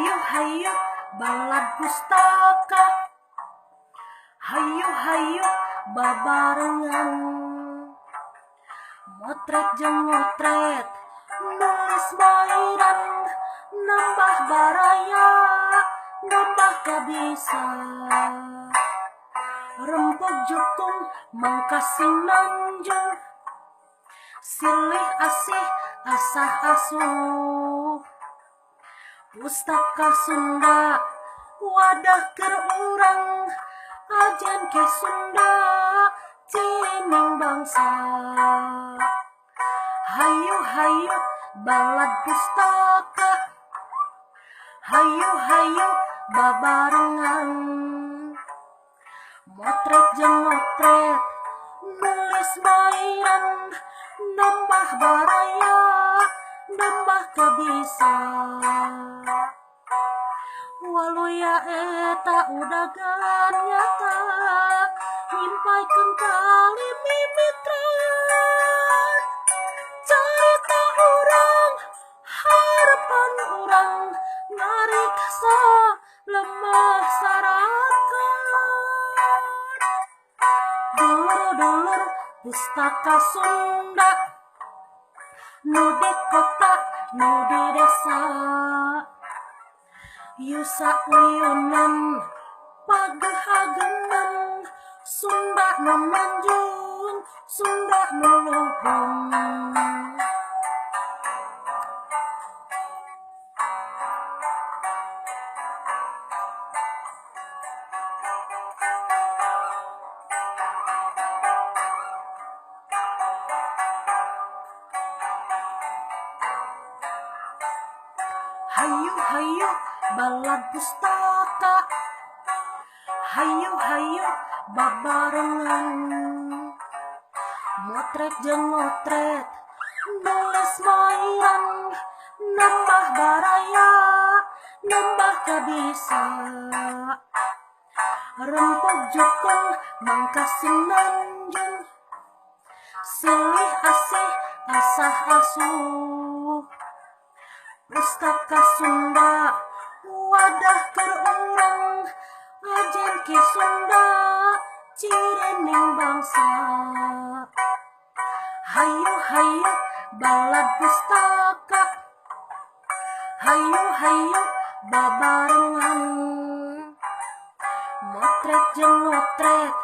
Hayu hayu balad pustaka, hayu hayu babarengan, motret jeung motret nulis mairan, nambah baraya nambah kabisa, rempog jukung mangkasing nanjung, silih asih asah asuh, pustaka Sunda wadah keur urang, ajen ke Sunda cining bangsa. Hayu hayu balad pustaka, hayu hayu babarengan, motret jeung motret nulis mairan, nambah baraya nambah kabisa, walau ya eta udagan nyata, nyimpaykeun tali mimitran, carita urang harapan urang ngariksa lemah sarakan. Dulur-dulur pustaka Sunda, nu di kota nu di desa, yusa uyunan pagehagenan, Sunda nu manjung Sunda nu luhung. Hayu hayu balad pustaka, hayu hayu babarengan, motret jeung motret nulis mairan, nambah baraya nambah kabisa, rempog jukung mangkasing nanjung, silih asih asah asuh, pustaka Sunda wadah keur urang, ajen ke Sunda cirening bangsa. Hayu hayu balad pustaka, hayu hayu babarengan, motret jeung motret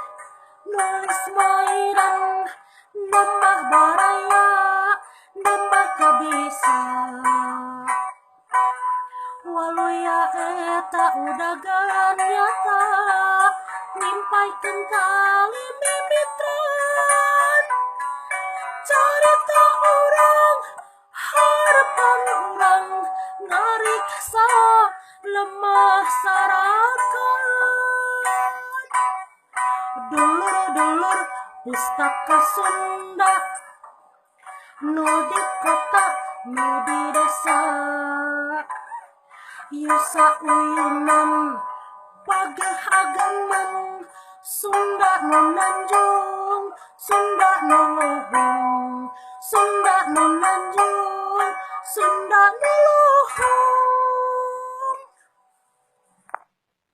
nulis mairan, nambah baraya nambah kabisa, walau ya eta udagan nyata, nyimpaykeun tali mimitran, carita urang harapan urang ngariksa lemah sarakan. Dulur-dulur pustaka Sunda, nu di kota nu di desa, yusa uyunan pagehageman,